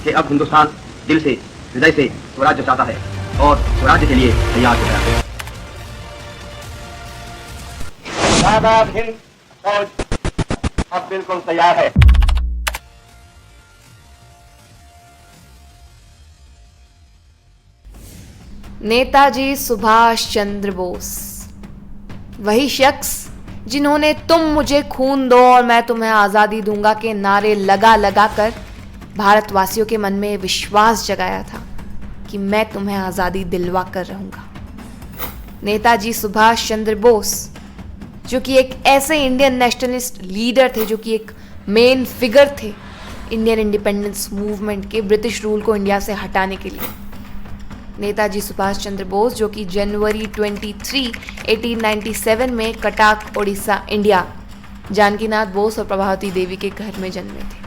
कि अब हिंदुस्तान दिल से, हृदय से स्वराज्य चाहता है और स्वराज्य के लिए तैयार हो गया है। आजाद हिंद फौज अब बिल्कुल तैयार है। नेताजी सुभाष चंद्र बोस, वही शख्स जिन्होंने तुम मुझे खून दो और मैं तुम्हें आज़ादी दूंगा के नारे लगा लगा कर भारतवासियों के मन में विश्वास जगाया था कि मैं तुम्हें आज़ादी दिलवा कर रहूंगा। नेताजी सुभाष चंद्र बोस, जो कि एक ऐसे इंडियन नेशनलिस्ट लीडर थे, जो कि एक मेन फिगर थे इंडियन इंडिपेंडेंस मूवमेंट के ब्रिटिश रूल को इंडिया से हटाने के लिए। नेताजी सुभाष चंद्र बोस, जो कि जनवरी 23, 1897 में कटाक, उड़ीसा, इंडिया, जानकीनाथ बोस और प्रभावती देवी के घर में जन्मे थे।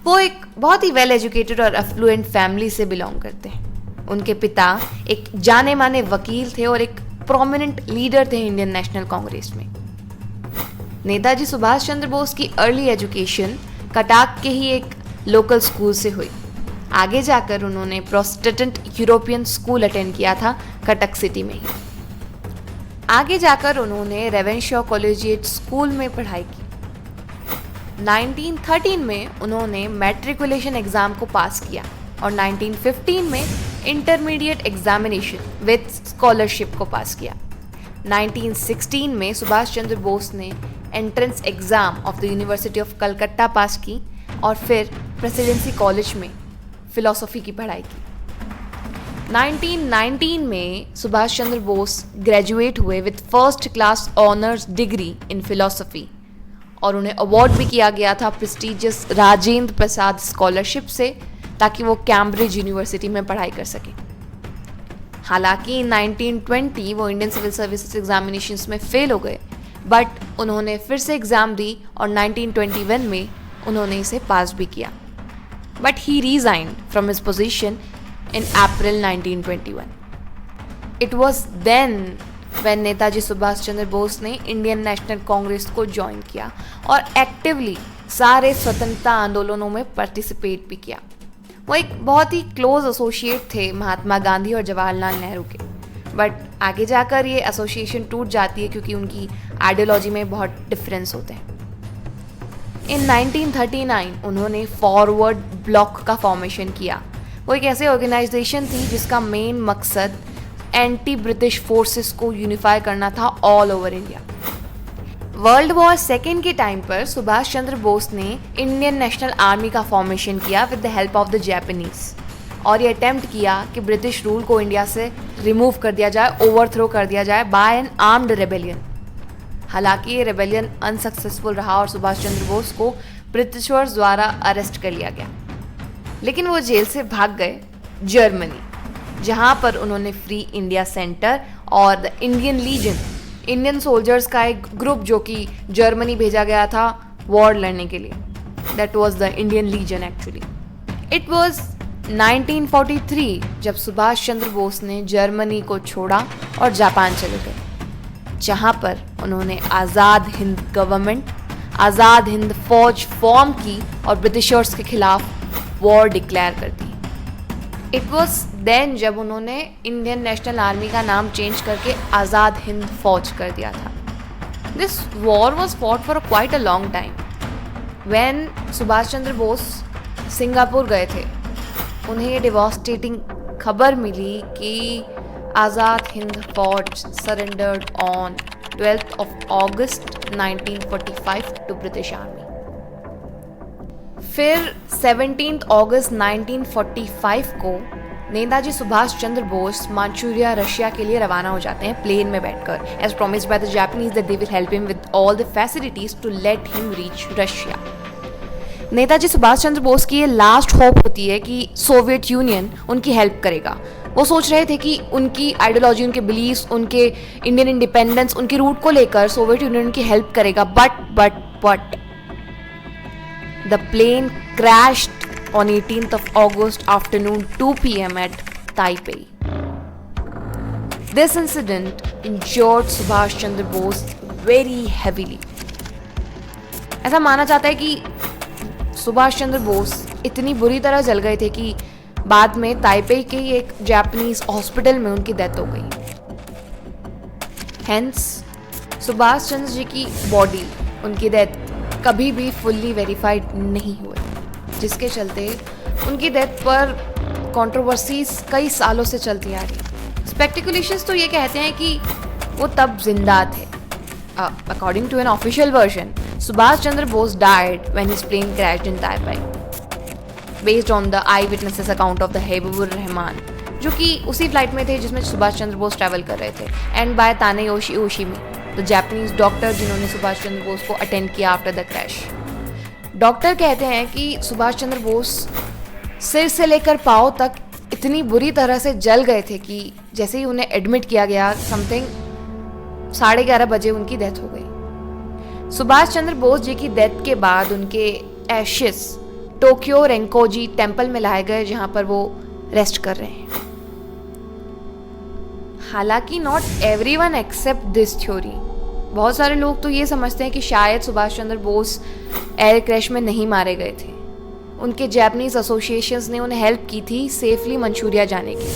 वो एक बहुत ही वेल एजुकेटेड और अफ्लुएंट फैमिली से बिलोंग करते हैं। उनके पिता एक जाने माने वकील थे और एक प्रोमिनेंट लीडर थे इंडियन नेशनल कांग्रेस में। नेताजी सुभाष चंद्र बोस की अर्ली एजुकेशन कटाक के ही एक लोकल स्कूल से हुई। आगे जाकर उन्होंने प्रोटेस्टेंट यूरोपियन स्कूल अटेंड किया था कटक सिटी में ही। आगे जाकर उन्होंने रेवेनशॉ कॉलेजिएट स्कूल में पढ़ाई की। 1913 में उन्होंने मैट्रिकुलेशन एग्जाम को पास किया और 1915 में इंटरमीडिएट एग्जामिनेशन विद स्कॉलरशिप को पास किया। 1916 में सुभाष चंद्र बोस ने entrance exam of the university of Calcutta pass की और फिर प्रेसिडेंसी कॉलेज में फिलॉसफी की पढ़ाई की। 1919 में सुभाष चंद्र बोस ग्रेजुएट हुए with first class honours degree in philosophy और उन्हें अवार्ड भी किया गया था प्रेस्टिजियस राजेंद्र प्रसाद स्कॉलरशिप से, ताकि वो कैम्ब्रिज यूनिवर्सिटी में पढ़ाई कर सकें। हालांकि 1920 वो इंडियन सिविल सर्विसेज एग्जामिनेशंस में फेल हो गए, बट उन्होंने फिर से एग्ज़ाम दी और 1921 में उन्होंने इसे पास भी किया। But he resigned from his position in April 1921. It was then when Netaji Subhash Chandra Bose ने इंडियन नेशनल कांग्रेस को ज्वाइन किया और एक्टिवली सारे स्वतंत्रता आंदोलनों में पार्टिसिपेट भी किया। वो एक बहुत ही क्लोज एसोसिएट थे महात्मा गांधी और जवाहरलाल नेहरू के, बट आगे जाकर ये एसोसिएशन टूट जाती है क्योंकि उनकी आइडियोलॉजी में बहुत डिफरेंस होते हैं। इन 1939 उन्होंने फॉरवर्ड ब्लॉक का फॉर्मेशन किया। वो एक ऐसी ऑर्गेनाइजेशन थी जिसका मेन मकसद एंटी ब्रिटिश फोर्सेस को यूनिफाई करना था all over India. World war second के टाइम पर सुभाष चंद्र बोस ने इंडियन नेशनल आर्मी का फॉर्मेशन किया with the help of the Japanese और ये अटेम्प्ट किया कि ब्रिटिश रूल को इंडिया से रिमूव कर दिया जाए, ओवरथ्रो कर दिया जाए बाय एन आर्म्ड रेबेलियन। हालांकि ये रेबेलियन अनसक्सेसफुल रहा और सुभाष चंद्र बोस को ब्रिटिशर्स द्वारा अरेस्ट कर लिया गया, लेकिन वो जेल से भाग गए जर्मनी, जहां पर उन्होंने फ्री इंडिया सेंटर और the Indian legion, Indian soldiers का एक ग्रुप जो कि जर्मनी भेजा गया था वॉर लड़ने के लिए, that was the Indian legion actually. It was 1943 जब सुभाष चंद्र बोस ने जर्मनी को छोड़ा और जापान चले गए, जहां पर उन्होंने आज़ाद हिंद गवर्नमेंट, आज़ाद हिंद फौज फॉर्म की और ब्रिटिशर्स के खिलाफ वॉर डिक्लेयर कर दी। इट वॉज देन जब उन्होंने इंडियन नेशनल आर्मी का नाम चेंज करके आज़ाद हिंद फौज कर दिया था। This war was fought for quite a long time. When Subhash Chandra Bose Singapore गए थे, उन्हें ये डिवास्टेटिंग खबर मिली कि Azad Hind Fauj surrendered on 12th of August 1945 to British army. फिर 17th अगस्त 1945 को नेताजी सुभाष चंद्र बोस मांचूरिया, रशिया के लिए रवाना हो जाते हैं प्लेन में बैठकर, as promised by the Japanese that they will help him with all the facilities to let him reach Russia. Netaji Subhash Chandra Bose की ये लास्ट होप होती है कि सोवियत यूनियन उनकी हेल्प करेगा। वो सोच रहे थे कि उनकी आइडियोलॉजी, उनके बिलीव्स, उनके इंडियन इंडिपेंडेंस, उनके रूट को लेकर सोवियत यूनियन उनकी हेल्प करेगा, but the plane crashed on 18th of August afternoon 2 p.m. at Taipei. This incident injured Subhash Chandra Bose very heavily. ऐसा माना जाता है कि सुभाष चंद्र बोस इतनी बुरी तरह जल गए थे कि बाद में ताइपे के एक जापानीज हॉस्पिटल में उनकी डेथ हो गई। हेंस सुभाष चंद्र जी की बॉडी, उनकी डेथ कभी भी फुल्ली वेरीफाइड नहीं हुई, जिसके चलते उनकी डेथ पर कंट्रोवर्सीज कई सालों से चलती आ रही। स्पेक्टिकुलेशंस तो ये कहते हैं कि वो तब जिंदा थे। According to an official version, Subhash Chandra Bose died when his plane crashed in Taipei, based on the eyewitnesses account of the Habibur Rahman, जो कि उसी फ्लाइट में थे जिसमें सुभाष चंद्र बोस ट्रैवल कर रहे थे, and by Taneyoshi Oshimi, the Japanese doctor जिन्होंने सुभाष चंद्र बोस को अटेंड किया आफ्टर द क्रैश। डॉक्टर कहते हैं कि सुभाष चंद्र बोस सिर से लेकर पाँव तक इतनी बुरी तरह से जल गए थे कि जैसे ही उन्हें एडमिट किया गया, समथिंग 11:30 बजे उनकी डेथ हो गई। सुभाष चंद्र बोस जी की डेथ के बाद उनके एशेस टोक्यो रेंकोजी टेम्पल में लाए गए, जहां पर वो रेस्ट कर रहे हैं। हालांकि not everyone accept this theory. बहुत सारे लोग तो ये समझते हैं कि शायद सुभाष चंद्र बोस एयर क्रैश में नहीं मारे गए थे। उनके जापानीज एसोसिएशंस ने उन्हें हेल्प की थी सेफली मंचूरिया जाने की,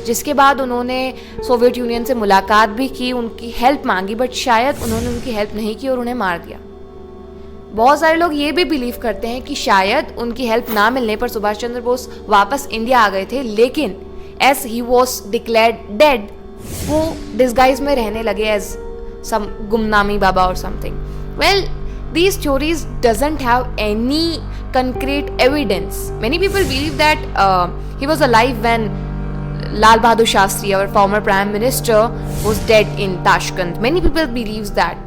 जिसके बाद उन्होंने सोवियत यूनियन से मुलाकात भी की, उनकी हेल्प मांगी, बट शायद उन्होंने उनकी हेल्प नहीं की और उन्हें मार दिया। बहुत सारे लोग ये भी बिलीव करते हैं कि शायद उनकी हेल्प ना मिलने पर सुभाष चंद्र बोस वापस इंडिया आ गए थे, लेकिन as he was declared dead, वो डिस्गाइज में रहने लगे एज सम गुमनामी बाबा और something. Well, these theories doesn't have any concrete evidence. Many people believe that he was alive when Lal Bahadur Shastri, our former prime minister, was dead in Tashkent. Many people believes that.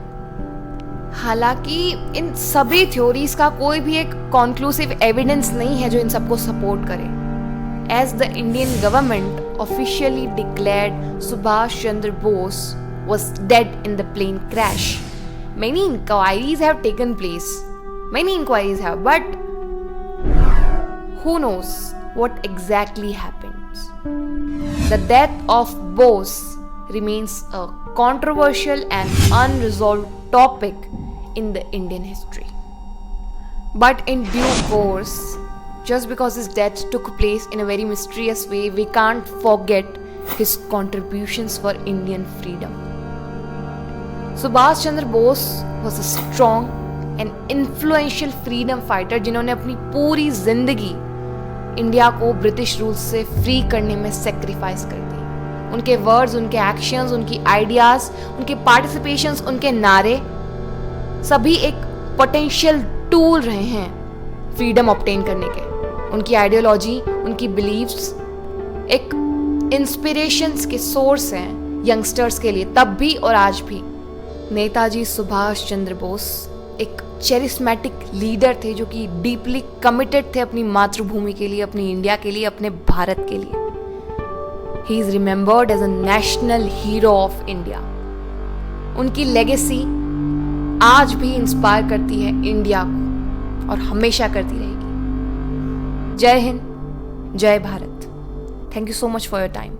हालांकि इन सभी theories का कोई भी एक conclusive evidence नहीं है जो इन सबको सपोर्ट करे। As the Indian government officially declared Subhash Chandra Bose was dead in the plane crash. Many inquiries have taken place. But who knows what exactly happens? The death of Bose remains a controversial and unresolved topic in the Indian history. But in due course, just because his death took place in a very mysterious way, we can't forget his contributions for Indian freedom. Subhash Chandra Bose was a strong and influential freedom fighter जिन्होंने अपनी पूरी जिंदगी India को British rule से free करने में sacrifice कर दी। उनके वर्ड्स, उनके एक्शंस, उनकी आइडियाज, उनके पार्टिसिपेशंस, उनके नारे सभी एक पोटेंशियल टूल रहे हैं फ्रीडम ऑब्टेन करने के। उनकी आइडियोलॉजी, उनकी बिलीव्स एक इंस्पिरेशंस के सोर्स हैं यंगस्टर्स के लिए, तब भी और आज भी। नेताजी सुभाष चंद्र बोस एक चेरिस्मेटिक लीडर थे जो कि डीपली कमिटेड थे अपनी मातृभूमि के लिए, अपनी इंडिया के लिए, अपने भारत के लिए। He is remembered as a national hero of India. उनकी लेगेसी आज भी इंस्पायर करती है इंडिया को और हमेशा करती रहेगी। जय हिंद, जय Bharat. Thank you so much for your time.